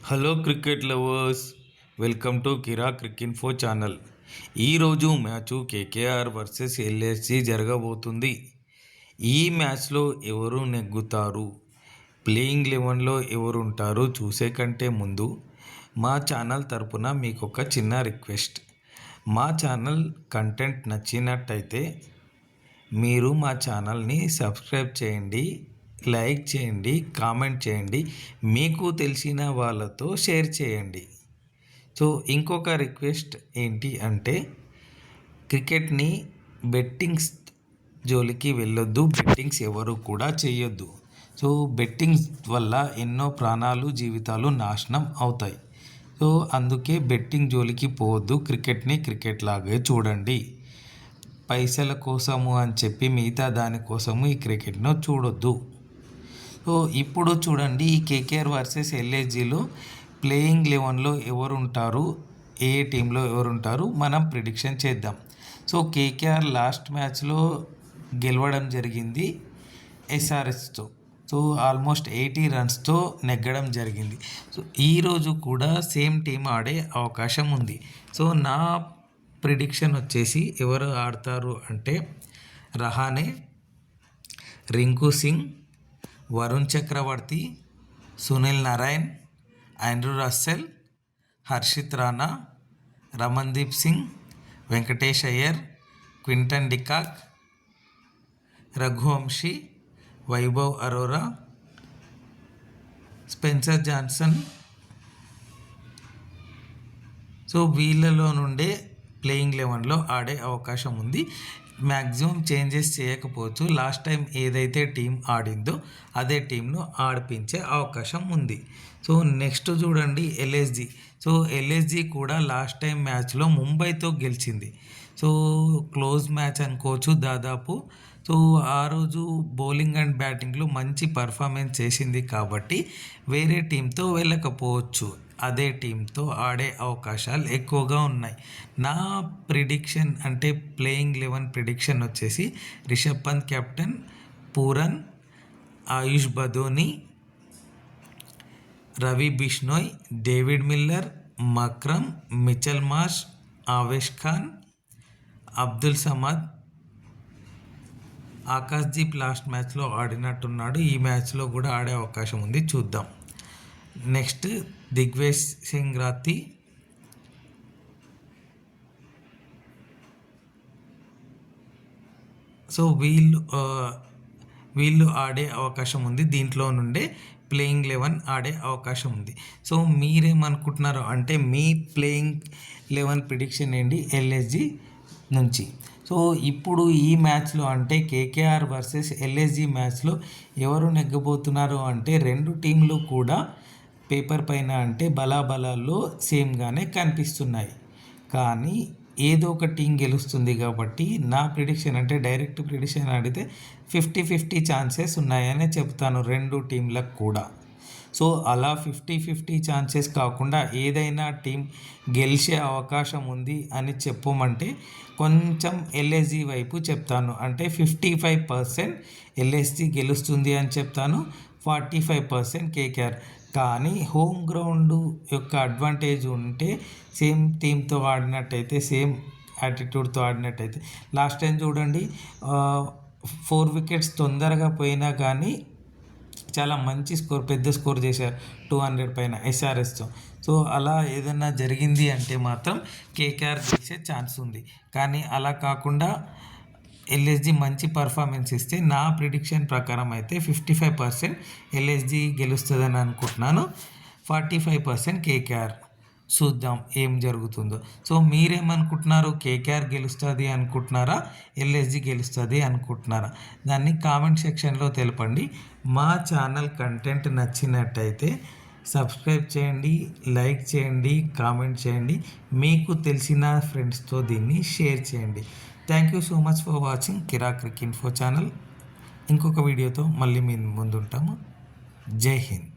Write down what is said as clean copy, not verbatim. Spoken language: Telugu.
Hello cricket lovers, welcome to Kira Crick info channel. ఈరోజు మ్యాచు కేకేఆర్ వర్సెస్ ఎల్ఎస్జి జరగబోతుంది. ఈ మ్యాచ్లో ఎవరు నెగ్గుతారు, ప్లేయింగ్ 11లో ఎవరు ఉంటారు చూసే కంటే ముందు మా ఛానల్ తరపున మీకు ఒక చిన్న రిక్వెస్ట్. మా ఛానల్ కంటెంట్ నచ్చినట్టయితే మీరు మా ఛానల్ని సబ్స్క్రైబ్ చేయండి, లైక్ చేయండి, కామెంట్ చేయండి, మీకు తెలిసిన వాళ్ళతో షేర్ చేయండి. సో ఇంకొక రిక్వెస్ట్ ఏంటి అంటే, క్రికెట్ని బెట్టింగ్స్ జోలికి వెళ్ళొద్దు, బెట్టింగ్స్ ఎవరు కూడా చేయొద్దు. సో బెట్టింగ్స్ వల్ల ఎన్నో ప్రాణాలు, జీవితాలు నాశనం అవుతాయి. సో అందుకే బెట్టింగ్ జోలికి పోవద్దు, క్రికెట్ని క్రికెట్ లాగే చూడండి. పైసల కోసము అని చెప్పి మిగతా దానికోసము ఈ క్రికెట్ను చూడొద్దు. సో ఇప్పుడు చూడండి, ఈ కేకేఆర్ వర్సెస్ ఎల్ఎస్జిలో ప్లేయింగ్ 11లో ఎవరు ఉంటారు, ఏ టీంలో ఎవరు ఉంటారు మనం ప్రిడిక్షన్ చేద్దాం. సో కేకేఆర్ లాస్ట్ మ్యాచ్లో గెలవడం జరిగింది ఎస్ఆర్ఎస్తో. సో ఆల్మోస్ట్ 80 రన్స్తో నెగ్గడం జరిగింది. సో ఈరోజు కూడా సేమ్ టీం ఆడే అవకాశం ఉంది. సో నా ప్రిడిక్షన్ వచ్చేసి ఎవరు ఆడతారు అంటే, Rahane, Rinku Singh, Varun Chakravarthy, Sunil Narine, Andre Russell, Harshit Rana, Ramandeep Singh, Venkatesh Iyer, Quinton de Kock, Raghuvanshi, Vaibhav Arora, Spencer Johnson. So వీళ్ళలో నుండే ప్లేయింగ్ 11లో ఆడే అవకాశం ఉంది. మ్యాక్సిమం చేంజెస్ చేయకపోవచ్చు. లాస్ట్ టైం ఏదైతే టీం ఆడిందో అదే టీంను ఆడిపించే అవకాశం ఉంది. సో నెక్స్ట్ చూడండి ఎల్ఎస్జి. సో ఎల్ఎస్జి కూడా లాస్ట్ టైం మ్యాచ్లో ముంబైతో గెలిచింది. సో క్లోజ్ మ్యాచ్ అనుకోవచ్చు దాదాపు. సో ఆ రోజు బౌలింగ్ అండ్ బ్యాటింగ్లో మంచి పర్ఫార్మెన్స్ చేసింది కాబట్టి వేరే టీంతో వెళ్ళకపోవచ్చు, అదే టీంతో ఆడే అవకాశాలు ఎక్కువగా ఉన్నాయి. నా ప్రిడిక్షన్ అంటే ప్లేయింగ్ 11 ప్రిడిక్షన్ వచ్చేసి Rishabh Pant captain, Pooran, Ayush Badoni, Ravi Bishnoi, David Miller, Markram, Mitchell Marsh, Avesh Khan, Abdul Samad. Akashdeep last మ్యాచ్లో ఆడినట్టున్నాడు, ఈ మ్యాచ్లో కూడా ఆడే అవకాశం ఉంది, చూద్దాం. నెక్స్ట్ దిగ్వేష్ సింగ్ రాతి, సో వీళ్ళు ఆడే అవకాశం ఉంది. దీంట్లో నుండే ప్లేయింగ్ 11 ఆడే అవకాశం ఉంది. సో మీరేమనుకుంటున్నారు అంటే, మీ ప్లేయింగ్ 11 ప్రిడిక్షన్ ఏంటి ఎల్ఎస్జి నుంచి? సో ఇప్పుడు ఈ మ్యాచ్లో అంటే కేకేఆర్ వర్సెస్ ఎల్ఎస్జి మ్యాచ్లో ఎవరు నెగ్గబోతున్నారు అంటే, రెండు టీంలు కూడా పేపర్ పైన అంటే బలాబలాల్లో సేమ్గానే కనిపిస్తున్నాయి, కానీ ఏదో ఒక టీం గెలుస్తుంది. కాబట్టి నా ప్రిడిక్షన్ అంటే, డైరెక్ట్ ప్రిడిక్షన్ ఆడితే 50-50 ఛాన్సెస్ ఉన్నాయని చెప్తాను రెండు టీంలకు కూడా. సో అలా 50-50 ఛాన్సెస్ కాకుండా ఏదైనా టీం గెలిచే అవకాశం ఉంది అని చెప్పమంటే కొంచెం ఎల్ఎస్జి వైపు చెప్తాను. అంటే 55% ఎల్ఎస్జి గెలుస్తుంది అని చెప్తాను, 45% కేకేఆర్. కానీ హోమ్ గ్రౌండ్ యొక్క అడ్వాంటేజ్ ఉంటే, సేమ్ టీంతో ఆడినట్టయితే, సేమ్ యాటిట్యూడ్తో ఆడినట్టయితే, లాస్ట్ టైం చూడండి 4 వికెట్స్ తొందరగా పోయినా కానీ చాలా మంచి స్కోర్, పెద్ద స్కోర్ చేశారు 200 పైన ఎస్ఆర్ఎస్తో. సో అలా ఏదైనా జరిగింది అంటే మాత్రం కేకేఆర్ గెలిచే ఛాన్స్ ఉంది. కానీ అలా కాకుండా ఎల్ఎస్జి మంచి పర్ఫార్మెన్స్ ఇస్తే నా ప్రిడిక్షన్ ప్రకారం అయితే 55% ఎల్ఎస్జి గెలుస్తుందని అనుకుంటున్నాను, 45% కేకేఆర్. చూద్దాం ఏం జరుగుతుందో. సో మీరేమనుకుంటున్నారు, కేకేఆర్ గెలుస్తుంది అనుకుంటున్నారా, ఎల్ఎస్జి గెలుస్తుంది అనుకుంటున్నారా? దాన్ని కామెంట్ సెక్షన్లో తెలపండి. మా ఛానల్ కంటెంట్ నచ్చినట్టయితే సబ్స్క్రైబ్ చేయండి, లైక్ చేయండి, కామెంట్ చేయండి, మీకు తెలిసిన ఫ్రెండ్స్తో దీన్ని షేర్ చేయండి. Thank you so much for watching Kira Crick info channel. ఇంకొక వీడియోతో మళ్ళీ మీ ముందుంటాము. జై హింద్.